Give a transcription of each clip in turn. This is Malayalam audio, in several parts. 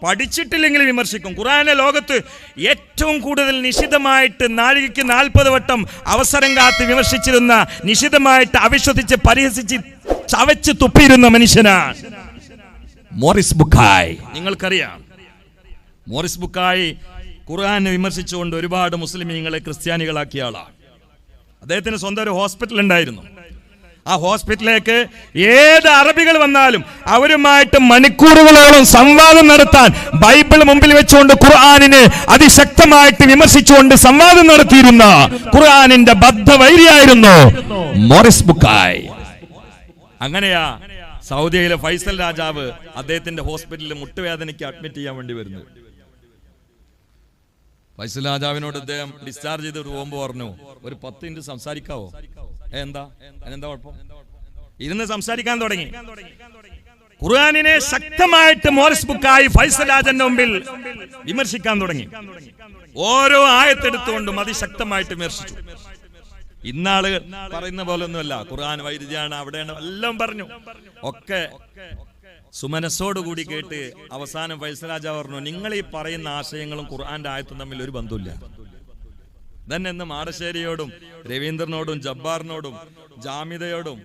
പഠിച്ചിട്ടില്ലെങ്കിൽ വിമർശിക്കും. ഖുർആനെ ലോകത്ത് ഏറ്റവും കൂടുതൽ നിശിതമായിട്ട് നാഴികയ്ക്ക് 40 വട്ടം അവസരം കാത്ത് വിമർശിച്ചിരുന്ന, നിശിതമായിട്ട് അവിശ്വസിച്ച് പരിഹസിച്ച് ചവച്ച് തുപ്പിയിരുന്ന മനുഷ്യനാണ് മോറിസ് ബുക്കായ്. നിങ്ങൾക്കറിയാം, മോറിസ് ബുക്കായ് ഖുർആനെ വിമർശിച്ചുകൊണ്ട് ഒരുപാട് മുസ്ലിമീങ്ങളെ ക്രിസ്ത്യാനികളാക്കിയ ആളാണ്. അദ്ദേഹത്തിന് സ്വന്തം ഒരു ഹോസ്പിറ്റൽ ഉണ്ടായിരുന്നു. ആ ഹോസ്പിറ്റലിലേക്ക് ഏത് അറബികൾ വന്നാലും അവരുമായിട്ട് മണിക്കൂറുകളോളം സംവാദം നടത്താൻ ബൈബിൾ മുമ്പിൽ വെച്ചുകൊണ്ട് ഖുർആനിനെ അതിശക്തമായിട്ട് വിമർശിച്ചുകൊണ്ട് സംവാദം നടത്തിയിരുന്ന ഖുർആനിന്റെ ബദ്ധവൈരിയായിരുന്നു മോറിസ് ബുക്കായ്. അങ്ങനെയാ സൗദിയിലെ ഫൈസൽ രാജാവ് അദ്ദേഹത്തിന്റെ ഹോസ്പിറ്റലിൽ മുട്ടുവേദനയ്ക്ക് അഡ്മിറ്റ് ചെയ്യാൻ വേണ്ടി വരുന്നു. ഫൈസൽ രാജാവിനോട് അദ്ദേഹം ഡിസ്ചാർജ് ചെയ്ത് പോകുമ്പോൾ പറഞ്ഞു, ഒരു 10 മിനിറ്റ് സംസാരിക്കാവോ? എന്താ കുഴപ്പം? ഇരുന്ന് സംസാരിക്കാൻ തുടങ്ങി. ഖുർആനിനെ ശക്തമായിട്ട് മോറിസ് ബുക്കായി ഫൈസൽ രാജന്റെ മുമ്പിൽ വിമർശിക്കാൻ തുടങ്ങി. ഓരോ ആയത്തെടുത്തുകൊണ്ടും അതിശക്തമായിട്ട് വിമർശിച്ചു. ഇന്നാള് പറയുന്ന പോലെ ഒന്നുമല്ല, ഖുർആൻ വൈരുദ്ധ്യമാണ്, അവിടെയാണ്, എല്ലാം പറഞ്ഞു. ഒക്കെ സുമനസ്സോടുകൂടി കേട്ട് അവസാനം ഫൈസൽ രാജാവ് പറഞ്ഞു, നിങ്ങൾ ഈ പറയുന്ന ആശയങ്ങളും ഖുർആന്റെ ആയത്തും തമ്മിൽ ഒരു ബന്ധമില്ല. തന്നെ എന്ന് മാടശ്ശേരിയോടും രവീന്ദ്രനോടും ജബ്ബാറിനോടും ജാമിദയോടും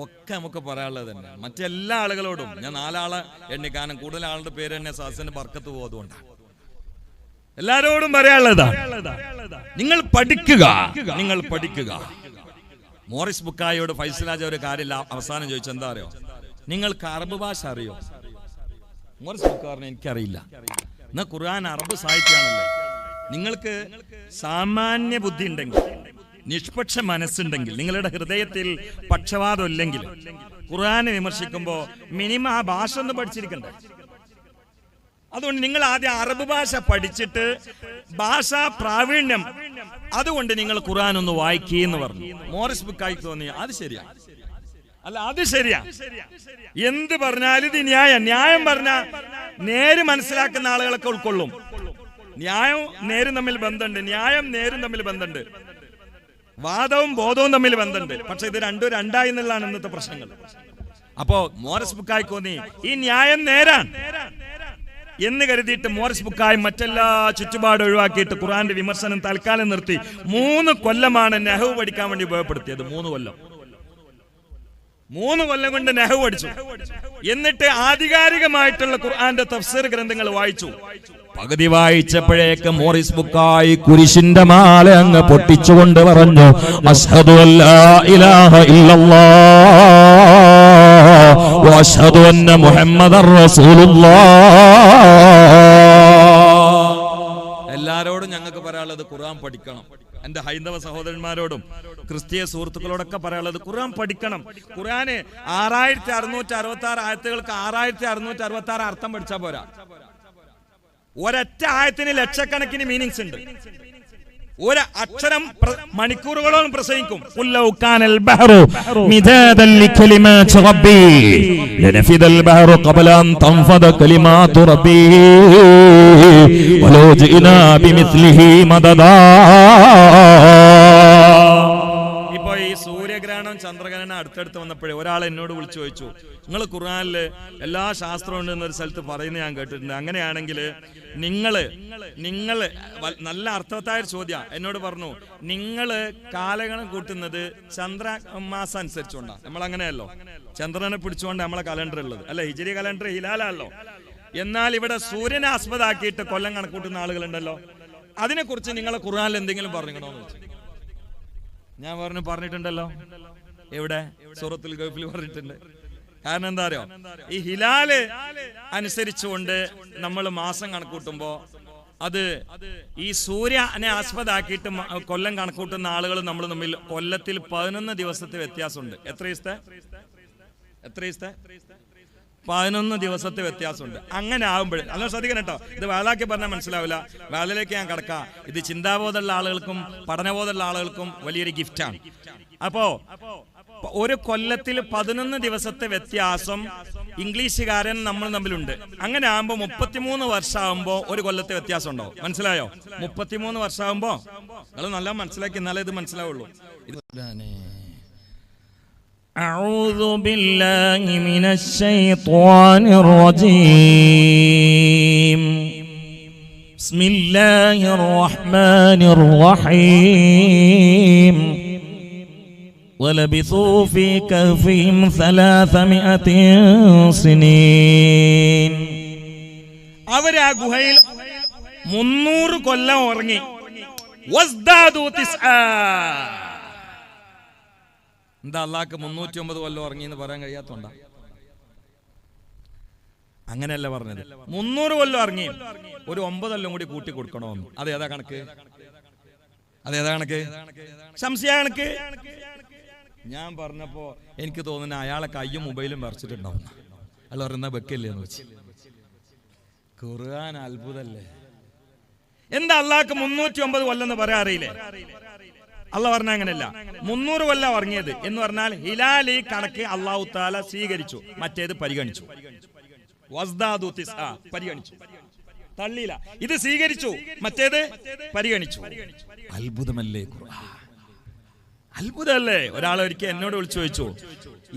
ഒക്കെ നമുക്ക് പറയാനുള്ളത് തന്നെ. മറ്റെല്ലാ ആളുകളോടും ഞാൻ 4 ആളെ എണ്ണി, കാരണം കൂടുതൽ ആളുടെ പേര് തന്നെ സാസിന്റെ ബർക്കത്ത് പോകുന്നതുകൊണ്ടാണ്. എല്ലാരോടും പറയാനുള്ളതാണ്, നിങ്ങൾ പഠിക്കുക. മോറിസ് ബുക്കായോട് ഫൈസൽ രാജ ഒരു കാര്യമില്ല അവസാനം ചോദിച്ചു, എന്താ അറിയോ, നിങ്ങൾക്ക് അറബ് ഭാഷ അറിയോ? മോറിസ് ബുക്ക പറഞ്ഞു, എനിക്കറിയില്ല. എന്നാ ഖുർആൻ അറബ് സാഹിത്യമാണല്ലോ. നിങ്ങൾക്ക് സാമാന്യ ബുദ്ധി ഉണ്ടെങ്കിൽ, നിഷ്പക്ഷ മനസ്സുണ്ടെങ്കിൽ, നിങ്ങളുടെ ഹൃദയത്തിൽ പക്ഷപാതം ഇല്ലെങ്കിൽ ഖുർആനെ വിമർശിക്കുമ്പോ മിനിമം ആ ഭാഷ ഒന്ന് പഠിച്ചിരിക്കണ്ടേ? അതുകൊണ്ട് നിങ്ങൾ ആദ്യം അറബ് ഭാഷ പഠിച്ചിട്ട് ഭാഷാ പ്രാവീണ്യം, അതുകൊണ്ട് നിങ്ങൾ ഖുർആൻ ഒന്ന് വായിക്കുകയെന്ന് പറഞ്ഞു. മോറിസ് ബുക്കായി തോന്നി അത് ശരിയാ, അല്ല അത് ശരിയാ, എന്ത് പറഞ്ഞാലും ഇത് ന്യായം പറഞ്ഞ നേര് മനസ്സിലാക്കുന്ന ആളുകളൊക്കെ ഉൾക്കൊള്ളും. ന്യായവും നേരും തമ്മിൽ ബന്ധമുണ്ട്, ന്യായം നേരും തമ്മിൽ ബന്ധമുണ്ട്, വാദവും ബോധവും തമ്മിൽ ബന്ധമുണ്ട്. പക്ഷെ ഇത് രണ്ടും രണ്ടായി എന്നുള്ളതാണ് ഇന്നത്തെ പ്രശ്നങ്ങൾ. അപ്പോ മോറിസ് ബുക്കായി തോന്നി ഈ ന്യായം നേരാൻ എന്ന് കരുതിയിട്ട് മോറിസ് ബുക്കായി മറ്റെല്ലാ ചുറ്റുപാട് ഒഴിവാക്കിയിട്ട് ഖുർആന്റെ വിമർശനം തൽക്കാലം നിർത്തി. 3 കൊല്ലമാണ് നഹ്വ് പഠിക്കാൻ വേണ്ടി ഉപയോഗപ്പെടുത്തിയത്. 3 കൊല്ലം കൊണ്ട് നഹ്വ് പഠിച്ചു. എന്നിട്ട് ആധികാരികമായിട്ടുള്ള ഖുർആന്റെ തഫ്സീർ ഗ്രന്ഥങ്ങൾ വായിച്ചു. പകുതി വായിച്ചപ്പോഴേക്ക് മോറിസ് ബുക്കായി കുരിശിന്റെ മാല അങ്ങ് പൊട്ടിച്ചുകൊണ്ട് പറഞ്ഞു, അശ്ഹദു അല്ലാ ഇലാഹ ഇല്ലല്ലാഹ് വ അശ്ഹദു അന്ന മുഹമ്മദർ റസൂലുള്ളാഹ്. എല്ലാരോടും ഞങ്ങൾക്ക് പറയാനുള്ളത് ഖുർആൻ പഠിക്കണം. എന്റെ ഹൈന്ദവ സഹോദരന്മാരോടും ക്രിസ്തീയ സുഹൃത്തുക്കളോടൊക്കെ പറയാനുള്ളത് ഖുർആൻ പഠിക്കണം. ഖുർആന് 6666 ആയത്തുകൾക്ക് 6666 അർത്ഥം പഠിച്ചാൽ പോരാ. ഒരൊറ്റ ആയത്തിന് ലക്ഷക്കണക്കിന് മീനിങ്സ് ഉണ്ട്. ഒരു അക്ഷരം മണിക്കൂറുകളോളം പ്രസംഗിക്കും. ഇപ്പൊ ഈ സൂര്യഗ്രഹണം ചന്ദ്രഗ്രഹണം അടുത്തടുത്ത് വന്നപ്പോഴേ ഒരാൾ എന്നോട് വിളിച്ചു ചോദിച്ചു, നിങ്ങൾ ഖുർആനില് എല്ലാ ശാസ്ത്രവും ഉണ്ടെന്നൊരു സ്ഥലത്ത് പറയുന്നത് ഞാൻ കേട്ടിട്ടുണ്ട്, അങ്ങനെയാണെങ്കിൽ നിങ്ങള് നല്ല അർത്ഥവത്തായ ചോദ്യം എന്നോട് പറഞ്ഞു, നിങ്ങള് കാലഗണം കൂട്ടുന്നത് ചന്ദ്രമാസം അനുസരിച്ചുകൊണ്ടാണ്. നമ്മൾ അങ്ങനെയല്ലോ, ചന്ദ്രനെ പിടിച്ചുകൊണ്ട് നമ്മളെ കലണ്ടർ ഉള്ളത് അല്ലെ, ഹിജരി കലണ്ടർ ഹിലാലല്ലോ. എന്നാൽ ഇവിടെ സൂര്യനെ ആസ്പദമാക്കിയിട്ട് കൊല്ലം കണക്കൂട്ടുന്ന ആളുകളുണ്ടല്ലോ, അതിനെക്കുറിച്ച് നിങ്ങളെ ഖുർആനിൽ എന്തെങ്കിലും പറഞ്ഞിട്ടുണ്ടോന്ന് വെച്ചു. ഞാൻ പറഞ്ഞിട്ടുണ്ടല്ലോ. എവിടെ? സൂറത്തുൽ ഗഫിൽ പറഞ്ഞിട്ടുണ്ട്. കാരണം എന്താ അറിയോ, ഈ ഹിലാല് അനുസരിച്ചുകൊണ്ട് നമ്മൾ മാസം കണക്കൂട്ടുമ്പോ അത് ഈ സൂര്യനെ ആസ്പദമാക്കിയിട്ട് കൊല്ലം കണക്കൂട്ടുന്ന ആളുകൾ നമ്മൾ തമ്മിൽ കൊല്ലത്തിൽ 11 ദിവസത്തെ വ്യത്യാസമുണ്ട്. എത്ര ദിവസത്തെ? 11 ദിവസത്തെ വ്യത്യാസമുണ്ട്. അങ്ങനെ ആകുമ്പോൾ അല്ല ശ്രദ്ധിക്കണം കേട്ടോ, ഇത് വേളാക്കി പറഞ്ഞാൽ മനസ്സിലാവില്ല. വേളയിലേക്ക് ഞാൻ കിടക്കാം. ഇത് ചിന്താബോധമുള്ള ആളുകൾക്കും പഠനബോധമുള്ള ആളുകൾക്കും വലിയൊരു ഗിഫ്റ്റാണ്. അപ്പോ ഒരു കൊല്ലത്തിൽ 11 ദിവസത്തെ വ്യത്യാസം ഇംഗ്ലീഷുകാരൻ നമ്മൾ തമ്മിലുണ്ട്. അങ്ങനെ ആകുമ്പോ 33 വർഷമാകുമ്പോ ഒരു കൊല്ലത്തെ വ്യത്യാസം ഉണ്ടാവും. മനസ്സിലായോ? 33 വർഷമാകുമ്പോ നിങ്ങൾ നല്ല മനസ്സിലാക്കി എന്നാലേ ഇത് മനസ്സിലാവുള്ളൂ. أعوذ بالله من الشيطان الرجيم بسم الله الرحمن الرحيم ولبثوا في كهفهم 300 سنين അവർ ആ ഗുഹയിൽ 300 കൊല്ലം ഉറങ്ങി. വസ്ദാദു തിസ്ആ. എന്താ അള്ളാഹ്ക്ക് 309 കൊല്ലം ഉറങ്ങി എന്ന് പറയാൻ കഴിയാത്തോണ്ടാ? അങ്ങനെയല്ല പറഞ്ഞത്. 300 കൊല്ലം ഇറങ്ങി, ഒരു 9 കൊല്ലം കൂടി കൂട്ടി കൊടുക്കണമെന്ന്. അതേതാ കണക്ക്? സംശയ കണക്ക്. ഞാൻ പറഞ്ഞപ്പോ എനിക്ക് തോന്നുന്ന അയാളെ കയ്യും മൊബൈലും വരച്ചിട്ടുണ്ടാവും. അയാൾ പറയുന്ന വെക്കല്ലേ എന്ന് വെച്ച്. ഖുർആൻ അത്ഭുതല്ലേ. എന്താ അള്ളാഹ്ക്ക് 309 കൊല്ലം എന്ന് പറയാൻ അറിയില്ലേ? അള്ളാഹ് പറഞ്ഞ അങ്ങനെയല്ല. 300 കൊല്ലം ഉറങ്ങിയത് എന്ന് പറഞ്ഞാൽ ഹിലാലി കണക്ക് അള്ളാഹു താല സ്വീകരിച്ചു, മറ്റേത് പരിഗണിച്ചു. പരിഗണിച്ചു, തള്ളിയില്ല. ഇത് സ്വീകരിച്ചു, മറ്റേത് പരിഗണിച്ചു. അത്ഭുതമല്ലേ ഖുർആൻ? അത്ഭുതമല്ലേ? ഒരാൾ ഒരിക്കൽ എന്നോട് വിളിച്ചു ചോദിച്ചു,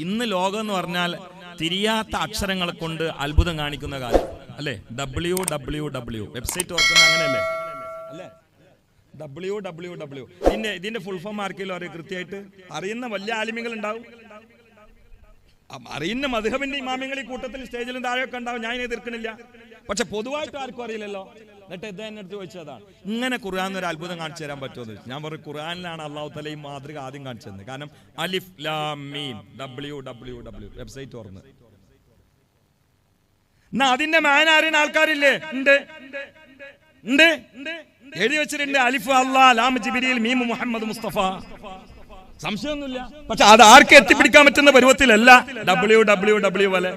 ഇന്ന് ലോകം എന്ന് പറഞ്ഞാൽ തിരിയാത്ത അക്ഷരങ്ങളെ കൊണ്ട് അത്ഭുതം കാണിക്കുന്ന കാലം അല്ലേ? www വെബ്സൈറ്റ് തുറക്കുന്ന അങ്ങനെയല്ലേ അല്ലേ? www ഇതിന്റെ ഫുൾ ഫോം ആർക്കെങ്കിലും അറിയാം? കൃത്യമായിട്ട് അറിയുന്ന വലിയ ആലിമ്യങ്ങൾ ഉണ്ടാവും, അറിയുന്ന മദ്ഹബിന്റെ ഇമാമിങ്ങൾ ഈ കൂട്ടത്തിൽ സ്റ്റേജിലും താഴെയൊക്കെ ഉണ്ടാവും. ഞാൻ എതിർക്കണില്ല, പക്ഷെ പൊതുവായിട്ട് ആർക്കും അറിയില്ലല്ലോ. എന്നിട്ട് എന്നെ അടുത്ത് ചോദിച്ചതാണ്, ഇങ്ങനെ ഖുർആൻ ഒരു അത്ഭുതം കാണിച്ചു തരാൻ പറ്റുമെന്ന്. ഞാൻ പറഞ്ഞു, ഖുർആനിലാണ് അള്ളാഹു തആല ഈ മാതൃക ആദ്യം കാണിച്ചു തന്നത്. കാരണം അലിഫ് ലാം മീം www വെബ്സൈറ്റ് തുറന്ന് എന്നാ അതിന്റെ മാന അറിയുന്ന ആൾക്കാരില്ലേ? ഉണ്ട്, എഴുതി വെച്ചിട്ടുണ്ട്. അലിഫ് അല്ലാഹ്, ലാം ജിബ്രീൽ, മീം മുഹമ്മദ് മുസ്തഫ. സംശയമൊന്നുമില്ല. പക്ഷെ അത് ആർക്ക് എത്തിപ്പിടിക്കാൻ പറ്റുന്ന പരുവത്തിലല്ല www പോലെ.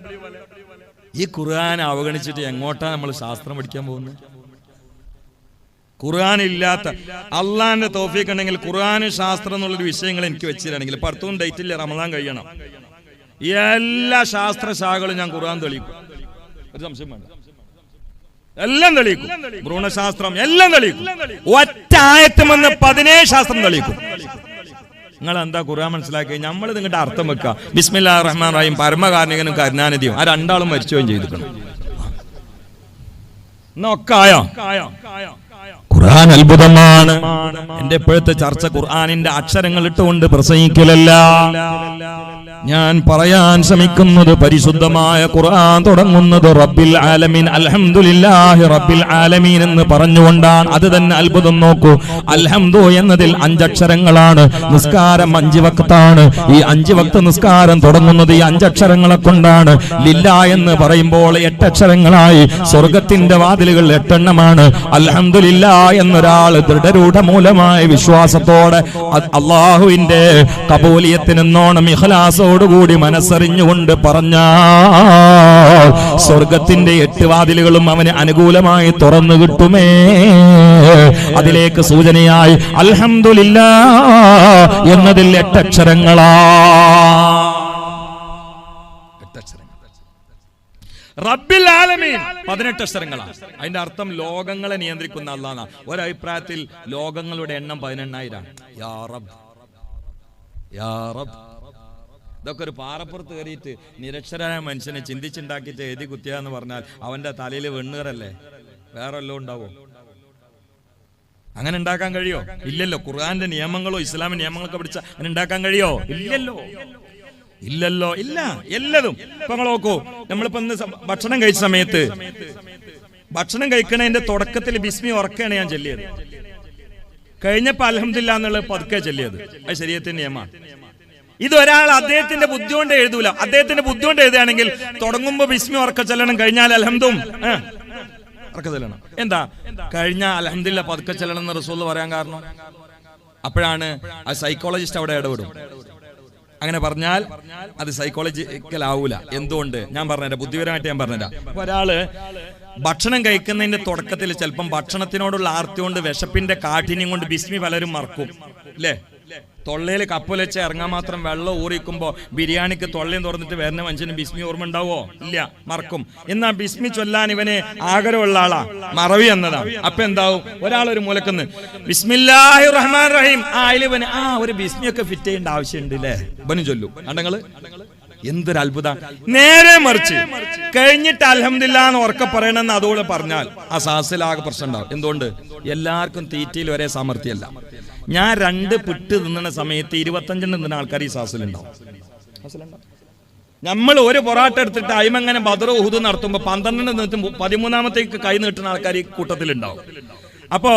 ഈ ഖുർആൻ അവഗണിച്ചിട്ട് എങ്ങോട്ടാ നമ്മൾ ശാസ്ത്രം പഠിക്കാൻ പോകുന്നത്? ഖുർആൻ ഇല്ലാത്ത അള്ളാന്റെ തൗഫീഖ് ഉണ്ടെങ്കിൽ ഖുർആനും ശാസ്ത്രം എന്നുള്ളൊരു വിഷയങ്ങൾ എനിക്ക് വെച്ചിട്ടാണെങ്കിൽ 10 ഡേറ്റിൽ റമദാൻ കഴിയണം. എല്ലാ ശാസ്ത്ര ശാഖകളും ഞാൻ ഖുർആൻ തെളിയിക്കും, ഒരു സംശയം വേണ്ട. എല്ലാം തെളിയിക്കും. ഭ്രൂണശാസ്ത്രം എല്ലാം തെളിയിക്കും. ഒറ്റ ആയത്തും വന്ന് 17 ശാസ്ത്രം തെളിയിക്കും. നിങ്ങൾ എന്താ ഖുർആൻ മനസ്സിലാക്കി? നമ്മൾ നിങ്ങളുടെ അർത്ഥം വെക്കുക. ബിസ്മില്ലാഹിർ റഹ്മാനിർ റഹീം, പരമകാരുണികനും കരുണാനിധിയും. ആ രണ്ടാളും മരിച്ചുകയും ചെയ്തിരിക്കണം. ഖുർആൻ അത്ഭുതമാണ്. എന്റെ ഇപ്പോഴത്തെ ചർച്ച ഖുർആനിന്റെ അക്ഷരങ്ങൾ ഇട്ടുകൊണ്ട് പ്രസംഗിക്കലല്ല. ഞാൻ പറയാൻ ശ്രമിക്കുന്നത് പരിശുദ്ധമായ ഖുർആൻ തുടങ്ങുന്നത് റബ്ബിൽ ആലമീൻ, അൽഹംദുലില്ലാഹി റബ്ബിൽ ആലമീൻ എന്ന് പറഞ്ഞുകൊണ്ടാണ്. അത് തന്നെ അത്ഭുതം. നോക്കൂ, അൽഹംദു എന്നതിൽ 5 അക്ഷരങ്ങളാണ്. നിസ്കാരം 5 വക്താണ്. ഈ 5 വക്ത് നിസ്കാരം തുടങ്ങുന്നത് ഈ 5 അക്ഷരങ്ങളെ കൊണ്ടാണ്. ലില്ലാ എന്ന് പറയുമ്പോൾ 8 അക്ഷരങ്ങളായി. സ്വർഗത്തിന്റെ വാതിലുകൾ 8 എണ്ണമാണ്. അൽഹംദുലില്ലാ എന്നൊരാൾ ദൃഢരൂഢമൂലമായ വിശ്വാസത്തോടെ അള്ളാഹുവിന്റെ കബൂലിയത്തിനെന്നോണം ഇഖ്ലാസോടുകൂടി മനസ്സറിഞ്ഞുകൊണ്ട് പറഞ്ഞാൽ സ്വർഗത്തിന്റെ 8 വാതിലുകളും അവന് അനുകൂലമായി തുറന്നു കിട്ടുമേ. അതിലേക്ക് സൂചനയായി അൽഹംദുലില്ലാഹ് എന്നതിൽ 8 അക്ഷരങ്ങളാ. റബ്ബിൽ ആലമീൻ 18 അക്ഷരങ്ങളാണ്. അതിന്റെ അർത്ഥം ലോകങ്ങളെ നിയന്ത്രിക്കുന്ന അല്ലാഹ്. ഒരഭിപ്രായത്തിൽ ലോകങ്ങളുടെ എണ്ണം 18,000. യാ റബ്ബ്, യാ റബ്ബ്. ഇതൊക്കെ ഒരു പാറപ്പുറത്ത് കയറിയിട്ട് നിരക്ഷരായ മനുഷ്യനെ ചിന്തിച്ചുണ്ടാക്കിയിട്ട് എഴുതി കുത്തിയാന്ന് പറഞ്ഞാൽ അവന്റെ തലയിൽ വെണ്ണീറല്ലേ, വേറെ വല്ലതും ഉണ്ടാവോ? അങ്ങനെ ഉണ്ടാക്കാൻ കഴിയോ? ഇല്ലല്ലോ. ഖുർആന്റെ നിയമങ്ങളോ ഇസ്ലാമിന്റെ നിയമങ്ങളൊക്കെ പഠിച്ച അങ്ങനെ ഉണ്ടാക്കാൻ കഴിയോ? ഇല്ലല്ലോ, ഇല്ലല്ലോ, ഇല്ല. എല്ലാതും ഇപ്പൊ നിങ്ങൾ നോക്കൂ. നമ്മളിപ്പോ ഇന്ന് ഭക്ഷണം കഴിച്ച സമയത്ത് ഭക്ഷണം കഴിക്കണതിന്റെ തുടക്കത്തിൽ ബിസ്മി ഉറക്കാണ് ഞാൻ ചൊല്ലിയത്. കഴിഞ്ഞപ്പോ അൽഹംദുലില്ലാഹ് എന്നുള്ളത് പതുക്കെ ചൊല്ലിയത്. അത് ശരീഅത്തിന്റെ നിയമമാണ്. ഇതൊരാൾ അദ്ദേഹത്തിന്റെ ബുദ്ധി കൊണ്ട് എഴുതൂല. അദ്ദേഹത്തിന്റെ ബുദ്ധി കൊണ്ട് എഴുതുകയാണെങ്കിൽ തുടങ്ങുമ്പോ ബിസ്മി ഉറക്ക ചെല്ലണം, കഴിഞ്ഞാൽ അൽഹംദും ഉറക്ക ചെല്ലണം. എന്താ കഴിഞ്ഞ അൽഹംദുലില്ലാഹ് പതുക്കെ ചെല്ലണം എന്ന് റസൂൽ പറയാൻ കാരണം? അപ്പോഴാണ് ആ സൈക്കോളജിസ്റ്റ് അവിടെ ഇടപെടും. അങ്ങനെ പറഞ്ഞാൽ അത് സൈക്കോളജിക്കൽ ആവൂല. എന്തുകൊണ്ട്? ഞാൻ പറഞ്ഞുതരാം, ബുദ്ധിപരമായിട്ട് ഞാൻ പറഞ്ഞുതരാം. ഒരാള് ഭക്ഷണം കഴിക്കുന്നതിന്റെ തുടക്കത്തിൽ ചിലപ്പം ഭക്ഷണത്തിനോടുള്ള ആർത്തി കൊണ്ട്, വിശപ്പിന്റെ കാഠിന്യം കൊണ്ട് ബിസ്മി പലരും മറക്കും, അല്ലേ? തൊള്ളയിൽ കപ്പുലച്ച് ഇറങ്ങാൻ മാത്രം വെള്ളം ഊറിക്കുമ്പോ ബിരിയാണിക്ക് തൊള്ളയും തുറന്നിട്ട് വരുന്ന മനുഷ്യന് ബിസ്മി ഓർമ്മ ഉണ്ടാവോ? ഇല്ല, മറക്കും. എന്നാ ബിസ്മി ചൊല്ലാൻ ഇവന് ആഗ്രഹമുള്ള ആളാ, മറവി എന്നതാണ്. അപ്പൊ എന്താവും? ഒരാളൊരു മൂലക്കുന്ന് ബിസ്മില്ലാഹിർ റഹ്മാൻ റഹീം, അതിലിവന് ഒരു ബിസ്മിയൊക്കെ ഫിറ്റ് ചെയ്യേണ്ട ആവശ്യമുണ്ട് അല്ലേ? ഇവന് ചൊല്ലു. കണ്ടങ്ങള് എന്തൊരു അത്ഭുതം. നേരെ മറിച്ച് കഴിഞ്ഞിട്ട് അൽഹംദുലില്ലാഹ് എന്ന് ഉറക്കെ പറയണമെന്ന് അതോടെ പറഞ്ഞാൽ ആ സാസിലാകെ പ്രശ്നം ഉണ്ടാവും. എന്തുകൊണ്ട്? എല്ലാവർക്കും തീറ്റയിൽ ഒരേ സാമർഥ്യമല്ല. ഞാൻ 2 പിട്ട് തിന്നുന്ന സമയത്ത് 25 തിന്നുന്ന ആൾക്കാർ ഈ സാസിലുണ്ടാവും. നമ്മൾ ഒരു പൊറാട്ട എടുത്തിട്ട് അയിമങ്ങനെ ബദർ ഉഹുദ് നടത്തുമ്പോൾ 12 നിന്നിട്ട് 13ാമത്തേക്ക് കൈ നീട്ടുന്ന ആൾക്കാർ ഈ കൂട്ടത്തിലുണ്ടാവും. അപ്പോ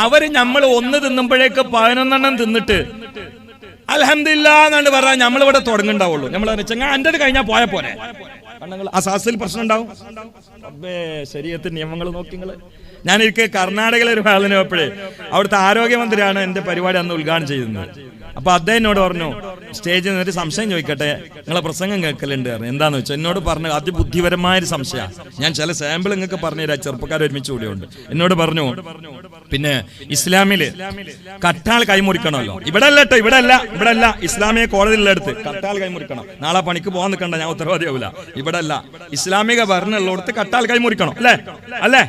അവര് നമ്മൾ 1 തിന്നുമ്പോഴേക്ക് 11 തിന്നിട്ട് അൽഹംദുലില്ലാഹ് എന്നാണ് പറഞ്ഞാൽ നമ്മളിവിടെ തുടങ്ങുണ്ടാവുള്ളൂ. നമ്മൾ ചെങ്ങ എൻ്റെ കഴിഞ്ഞാൽ പോയാൽ പോരെ. ആ സാസിൽ പ്രശ്നം ഉണ്ടാവും. ശരീഅത്തിന്റെ നിയമങ്ങൾ നോക്കി. ഞാനൊരിക്കൽ കർണാടകയിലെ ഒരു വാളിന് പോയപ്പോഴേ അവിടുത്തെ ആരോഗ്യമന്ത്രിയാണ് എന്റെ പരിപാടി അന്ന് ഉദ്ഘാടനം ചെയ്യുന്നത്. അപ്പൊ അദ്ദേഹം എന്നോട് പറഞ്ഞു, സ്റ്റേജിൽ നിന്ന് ഒരു സംശയം ചോദിക്കട്ടെ, നിങ്ങളെ പ്രസംഗം കേൾക്കലുണ്ട് പറഞ്ഞു. എന്താന്ന് വെച്ചാൽ എന്നോട് പറഞ്ഞു, അതിബുദ്ധിപരമായ ഒരു സംശയം. ഞാൻ ചില സാമ്പിൾ നിങ്ങൾക്ക് പറഞ്ഞുതരാം, ചെറുപ്പക്കാർ ഒരുമിച്ച് കൂടിയുണ്ട്. എന്നോട് പറഞ്ഞു, പിന്നെ ഇസ്ലാമില് കട്ടാൾ കൈമുറിക്കണമല്ലോ. ഇവിടെ അല്ല കേട്ടോ, ഇവിടെ അല്ല ഇസ്ലാമിക കോടതിയിലുള്ളടുത്ത് കട്ടാൾ കൈമുറിക്കണം. നാളെ പണിക്ക് പോകാൻ നിൽക്കണ്ട, ഞാൻ ഉത്തരവാദിയാവില്ല. ഇവിടെ അല്ല, ഇസ്ലാമിക ഭരണമുള്ളിടത്ത് കട്ടാൾ കൈമുറിക്കണം. അല്ലേ?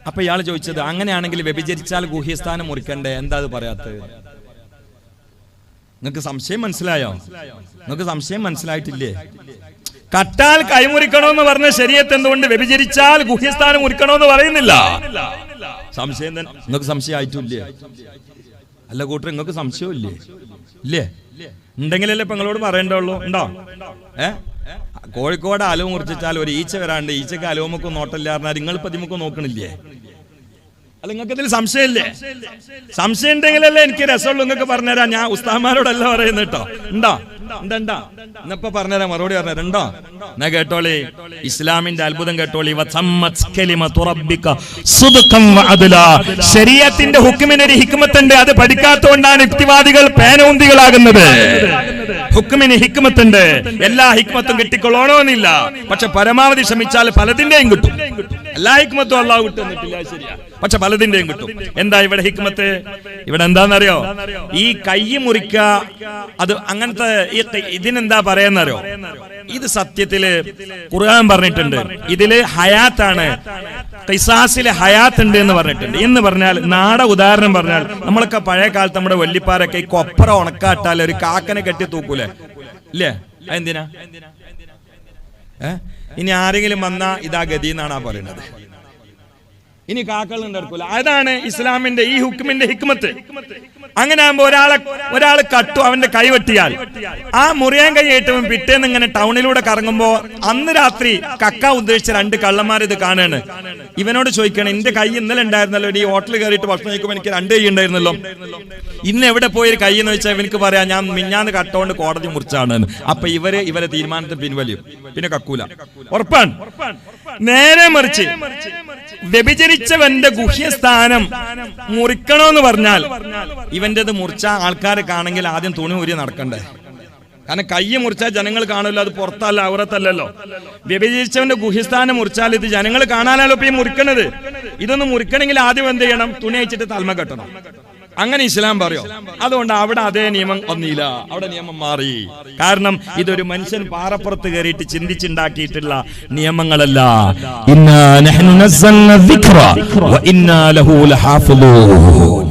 അപ്പൊ ഇയാൾ ചോദിച്ചത്, അങ്ങനെയാണെങ്കിൽ വ്യഭിചരിച്ചാൽ ഗുഹ്യസ്ഥാനം മുറിക്കണ്ടേ? എന്താ അത് പറയാത്തത്? നിങ്ങൾക്ക് സംശയം മനസ്സിലായോ? നിങ്ങൾക്ക് സംശയം മനസ്സിലായിട്ടില്ലേ? കട്ടാൽ കൈമുറിക്കണമെന്ന് പറഞ്ഞ ശരീഅത്ത് എന്തുകൊണ്ട് വ്യഭിചരിച്ചാൽ ഗുഹ്യസ്ഥാനം മുറിക്കണമെന്ന് പറയുന്നില്ല? സംശയം തന്നെ. നിങ്ങൾക്ക് സംശയം ആയിട്ടില്ലേ? അല്ല കൂട്ടർ, നിങ്ങൾക്ക് സംശയം ഇല്ലേ? ഉണ്ടെങ്കിലല്ലേ ഇപ്പൊ നിങ്ങളോട് പറയേണ്ടുള്ളൂ. ഉണ്ടോ? കോഴിക്കോട് അലവ് മുറിച്ചാൽ ഒരു ഈച്ച വരാണ്ട് ഈച്ചക്ക് അലവുമൊക്കെ നോട്ടല്ല പറഞ്ഞാൽ നിങ്ങൾ പതിമൊക്കെ നോക്കണില്ലേ? അല്ല, നിങ്ങൾക്ക് ഇതിൽ സംശയമില്ലേ? സംശയം ഉണ്ടെങ്കിലല്ലേ എനിക്ക് രസമുള്ളൂ. നിങ്ങൾക്ക് പറഞ്ഞുതരാം. ഞാൻ ഉസ്താദ്മാരോടല്ല പറയുന്നത് കേട്ടോ. ഉണ്ടോ? ഇന്നിപ്പോ പറഞ്ഞുതരാം, മറുപടി പറഞ്ഞുതരണ്ടോ? എന്നാ കേട്ടോളി, ഇസ്ലാമിന്റെ അത്ഭുതം കേട്ടോളി. ശരീഅത്തിന്റെ ഹുക്മിന് ഒരു ഹിക്മത്തുണ്ട്. അത് പഠിക്കാത്തതുകൊണ്ടാണ് യുക്തിവാദികൾ പേനൗന്തികളാകുന്നത്. ഹുക്മിന് ഹിക്മത്തുണ്ട്. എല്ലാ ഹിക്മത്തും കിട്ടിക്കൊള്ളണമെന്നില്ല. പക്ഷെ പരമാവധി ശ്രമിച്ചാൽ പലതിന്റെയും കിട്ടും. എല്ലാ ഹിക്മത്തും അല്ലാഹു കിട്ടുന്നിട്ടില്ല, ശരിയാ. പക്ഷെ പലതിന്റെയും കിട്ടും. എന്താ ഇവിടെ ഹിക്മത്ത്? ഇവിടെ എന്താന്നറിയോ? ഈ കൈ മുറിക്ക, അത് അങ്ങനത്തെ ഇതിനെന്താ പറയാന്നറിയോ? ഇത് സത്യത്തില് ഖുർആൻ പറഞ്ഞിട്ടുണ്ട്. ഇതില് ഹയാത്താണ്, ഖിസാസിലെ ഹയാത്ത് ഉണ്ട് എന്ന് പറഞ്ഞിട്ടുണ്ട്. എന്ന് പറഞ്ഞാൽ ഉദാഹരണം പറഞ്ഞാൽ, നമ്മളൊക്കെ പഴയ കാലത്ത് നമ്മുടെ വല്ലിപ്പാരൊക്കെ ഈ കൊപ്പറ ഉണക്കാട്ടാൽ ഒരു കാക്കനെ കെട്ടി തൂക്കൂലേ? ഇല്ലേ? അതെന്തിനാ? ഇനി ആരെങ്കിലും വന്നാ ഇതാ ഗതി എന്നാണ് പറയുന്നത്. ഇനി കാക്കൾ എടുക്കൂല. അതാണ് ഇസ്ലാമിന്റെ ഈ ഹുക്മിന്റെ ഹിക്മത്ത്. അങ്ങനെ ആകുമ്പോ ഒരാൾ കട്ടു, അവന്റെ കൈ വെട്ടിയാൽ ആ മുറിയാൻ കൈ ഏറ്റവും പിറ്റേന്ന് ഇങ്ങനെ ടൗണിലൂടെ കറങ്ങുമ്പോ അന്ന് രാത്രി കക്ക ഉദ്ദേശിച്ച 2 കള്ളന്മാർ ഇത് കാണാണ്. ഇവനോട് ചോദിക്കണം, എന്റെ കൈ ഇന്നലെ ഉണ്ടായിരുന്നല്ലോ, ഈ ഹോട്ടലിൽ കയറിയിട്ട് ഭക്ഷണം കഴിക്കുമ്പോൾ എനിക്ക് 2 കൈ ഉണ്ടായിരുന്നല്ലോ, ഇന്ന് എവിടെ പോയൊരു കൈ എന്ന് വെച്ചാൽ എനിക്ക് പറയാം, ഞാൻ മിഞ്ഞാന്ന് കട്ടോണ്ട് കോടതി മുറിച്ചാണ്. അപ്പൊ ഇവരെ തീരുമാനത്തിൽ പിൻവലിയും, പിന്നെ കക്കൂല. ഉറപ്പാണ്. നേരെ മറിച്ച് വ്യഭിചരിച്ചവന്റെ ഗുഹ്യസ്ഥാനം മുറിക്കണമെന്ന് പറഞ്ഞാൽ ഇവന്റേത് മുറിച്ച ആൾക്കാരെ കാണെങ്കിൽ ആദ്യം തുണി ഊരി നടക്കണ്ടേ? കാരണം കൈ മുറിച്ചാൽ ജനങ്ങൾ കാണുമല്ലോ, അത് പുറത്തല്ല, ഔറത്തല്ലല്ലോ. വ്യഭിചരിച്ചവന്റെ ഗുഹ്യസ്ഥാനം മുറിച്ചാൽ ഇത് ജനങ്ങൾ കാണാനല്ലോ ഇപ്പൊ ഈ മുറിക്കണത്. ഇതൊന്ന് മുറിക്കണമെങ്കിൽ ആദ്യം എന്ത് ചെയ്യണം? തുണി അയച്ചിട്ട് തൽമ കെട്ടണം. അങ്ങനെ ഇസ്ലാം പറയോ? അതുകൊണ്ട് അവിടെ അതേ നിയമം വന്നില്ല, അവിടെ നിയമം മാറി. കാരണം ഇതൊരു മനുഷ്യൻ പാറപ്പുറത്ത് കയറിയിട്ട് ചിന്തിച്ചുണ്ടാക്കിയിട്ടുള്ള നിയമങ്ങളല്ല. ഇന്നാ നഹ്നു നസ്സൽന ദിക്റ വ ഇന്നാ ലഹു ലഹാഫിളൂൻ.